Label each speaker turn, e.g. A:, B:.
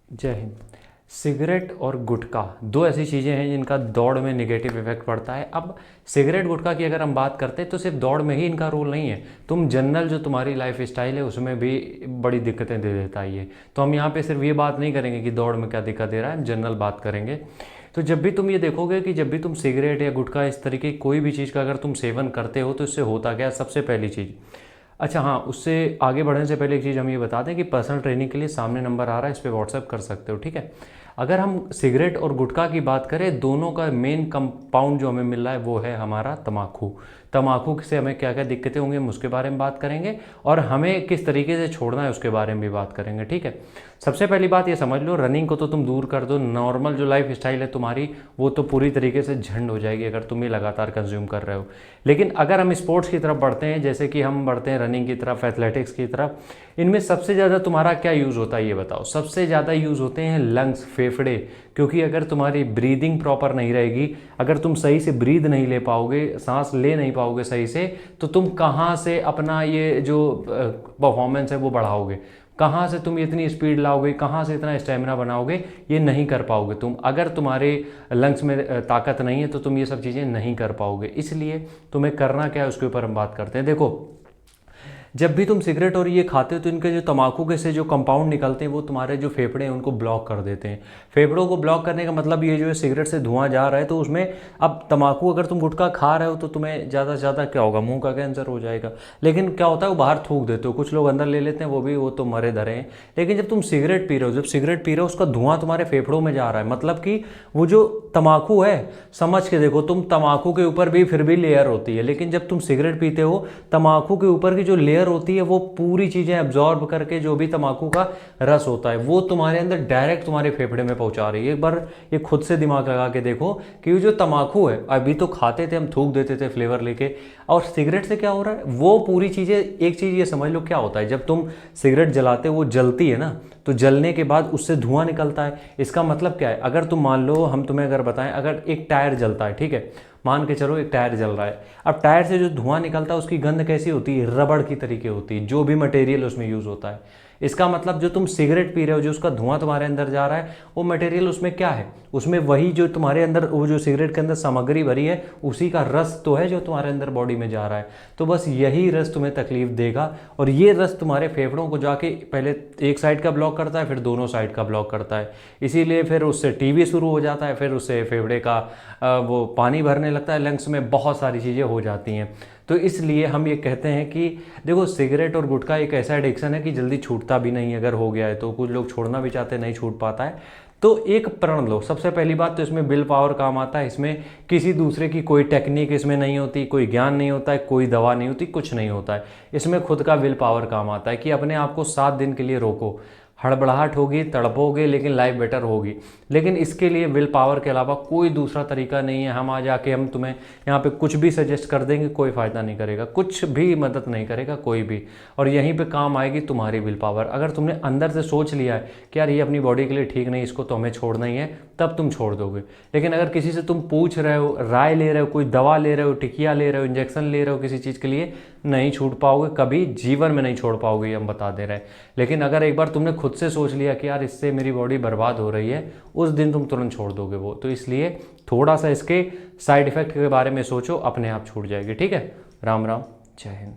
A: जय हिंद। सिगरेट और गुटखा दो ऐसी चीज़ें हैं जिनका दौड़ में नेगेटिव इफेक्ट पड़ता है। अब सिगरेट गुटखा की अगर हम बात करते हैं तो सिर्फ दौड़ में ही इनका रोल नहीं है, तुम जनरल जो तुम्हारी लाइफ स्टाइल है उसमें भी बड़ी दिक्कतें दे देता है ये। तो हम यहाँ पे सिर्फ ये बात नहीं करेंगे कि दौड़ में क्या दिक्कत दे रहा है, हम जनरल बात करेंगे। तो जब भी तुम ये देखोगे कि जब भी तुम सिगरेट या गुटखा इस तरीके की कोई भी चीज़ का अगर तुम सेवन करते हो तो इससे होता क्या है, सबसे पहली चीज़। अच्छा हाँ, उससे आगे बढ़ने से पहले एक चीज़ हम ये बता दें कि पर्सनल ट्रेनिंग के लिए सामने नंबर आ रहा है, इस पर व्हाट्सएप कर सकते हो, ठीक है। अगर हम सिगरेट और गुटखा की बात करें, दोनों का मेन कंपाउंड जो हमें मिल रहा है वो है हमारा तम्बाकू। तम्बाकू से हमें क्या क्या दिक्कतें होंगी हम उसके बारे में बात करेंगे, और हमें किस तरीके से छोड़ना है उसके बारे में भी बात करेंगे, ठीक है। सबसे पहली बात ये समझ लो, रनिंग को तो तुम दूर कर दो, नॉर्मल जो लाइफ स्टाइल है तुम्हारी वो तो पूरी तरीके से झंड हो जाएगी अगर तुम ये लगातार कंज्यूम कर रहे हो। लेकिन अगर हम स्पोर्ट्स की तरफ बढ़ते हैं, जैसे कि हम बढ़ते हैं रनिंग की तरफ, एथलेटिक्स की तरफ, इनमें सबसे ज़्यादा तुम्हारा क्या यूज़ होता है ये बताओ। सबसे ज़्यादा यूज़ होते हैं लंग्स, फेफड़े। क्योंकि अगर तुम्हारी ब्रीदिंग प्रॉपर नहीं रहेगी, अगर तुम सही से ब्रीद नहीं ले पाओगे, सांस ले नहीं पाओगे सही से, तो तुम कहाँ से अपना ये जो परफॉर्मेंस है वो बढ़ाओगे, कहाँ से तुम इतनी स्पीड लाओगे, कहाँ से इतना स्टेमिना बनाओगे, ये नहीं कर पाओगे तुम। अगर तुम्हारे लंग्स में ताकत नहीं है तो तुम ये सब चीज़ें नहीं कर पाओगे। इसलिए तुम्हें करना क्या है उसके ऊपर हम बात करते हैं। देखो, जब भी तुम सिगरेट और ये खाते हो तो इनके जो तम्बाकू के से जो कंपाउंड निकलते हैं वो तुम्हारे जो फेफड़े हैं उनको ब्लॉक कर देते हैं। फेफड़ों को ब्लॉक करने का मतलब ये जो है सिगरेट से धुआं जा रहा है तो उसमें, अब तम्बाकू अगर तुम गुटखा खा रहे हो तो तुम्हें ज़्यादा से ज़्यादा क्या होगा, मुंह का कैंसर हो जाएगा। लेकिन क्या होता है वो बाहर थूक देते हो, कुछ लोग अंदर ले लेते हैं, वो तो मरे धरे हैं। लेकिन जब तुम सिगरेट पी रहे हो, जब सिगरेट पी रहे हो उसका धुआं तुम्हारे फेफड़ों में जा रहा है, मतलब कि वो जो तम्बाकू है, समझ के देखो, तुम तम्बाकू के ऊपर भी फिर भी लेयर होती है, लेकिन जब तुम सिगरेट पीते हो तम्बाकू के ऊपर की जो लेयर होती है वो पूरी चीज़ें एब्जॉर्ब करके जो भी तम्बाकू का रस होता है वो तुम्हारे अंदर डायरेक्ट तुम्हारे फेफड़े में पहुंचा रही है। एक बार ये खुद से दिमाग लगा के देखो कि ये जो तम्बाकू है, अभी तो खाते थे हम, थूक देते थे फ्लेवर लेके, और सिगरेट से क्या हो रहा है, वो पूरी चीज़ें, एक चीज़ ये समझ लो क्या होता है, जब तुम सिगरेट जलाते हो वो जलती है ना, तो जलने के बाद उससे धुआं निकलता है। इसका मतलब क्या है, अगर तुम मान लो, हम तुम्हें अगर बताएं, अगर एक टायर जलता है, ठीक है, मान के चलो एक टायर जल रहा है, अब टायर से जो धुआं निकलता है उसकी गंध कैसी होती है, रबड़ की तरीके होती है, जो भी मटेरियल उसमें यूज़ होता है। इसका मतलब जो तुम सिगरेट पी रहे हो, जो उसका धुआं तुम्हारे अंदर जा रहा है, वो मटेरियल उसमें क्या है, उसमें वही जो तुम्हारे अंदर, वो जो सिगरेट के अंदर सामग्री भरी है उसी का रस तो है जो तुम्हारे अंदर बॉडी में जा रहा है। तो बस यही रस तुम्हें तकलीफ देगा, और ये रस तुम्हारे फेफड़ों को जाके पहले एक साइड का ब्लॉक करता है, फिर दोनों साइड का ब्लॉक करता है। इसीलिए फिर उससे टीबी शुरू हो जाता है, फिर उससे फेफड़े का वो पानी भरने लगता है, लंग्स में बहुत सारी चीज़ें हो जाती हैं। तो इसलिए हम ये कहते हैं कि देखो, सिगरेट और गुटखा एक ऐसा एडिक्शन है कि जल्दी छूटता भी नहीं, अगर हो गया है तो कुछ लोग छोड़ना भी चाहते हैं, नहीं छूट पाता है। तो एक प्रण लो, सबसे पहली बात तो इसमें विल पावर काम आता है, इसमें किसी दूसरे की कोई टेक्निक इसमें नहीं होती, कोई ज्ञान नहीं होता है, कोई दवा नहीं होती, कुछ नहीं होता है, इसमें खुद का विल पावर काम आता है कि अपने आप को 7 दिन के लिए रोको। हड़बड़ाहट होगी, तड़पोगे, लेकिन लाइफ बेटर होगी। लेकिन इसके लिए विल पावर के अलावा कोई दूसरा तरीका नहीं है। हम आ जाके हम तुम्हें यहाँ पे कुछ भी सजेस्ट कर देंगे, कोई फ़ायदा नहीं करेगा, कुछ भी मदद नहीं करेगा कोई भी। और यहीं पे काम आएगी तुम्हारी विल पावर। अगर तुमने अंदर से सोच लिया है कि यार ये अपनी बॉडी के लिए ठीक नहीं, इसको तो हमें छोड़ना ही है, तब तुम छोड़ दोगे। लेकिन अगर किसी से तुम पूछ रहे हो, राय ले रहे हो, कोई दवा ले रहे हो, टिकिया ले रहे हो, इंजेक्शन ले रहे हो किसी चीज़ के लिए, नहीं छूट पाओगे, कभी जीवन में नहीं छोड़ पाओगे, ये हम बता दे रहे हैं। लेकिन अगर एक बार तुमने खुद से सोच लिया कि यार इससे मेरी बॉडी बर्बाद हो रही है, उस दिन तुम तुरंत छोड़ दोगे वो। तो इसलिए थोड़ा सा इसके साइड इफ़ेक्ट के बारे में सोचो, अपने आप छूट जाएगी, ठीक है। राम राम, जय हिंद।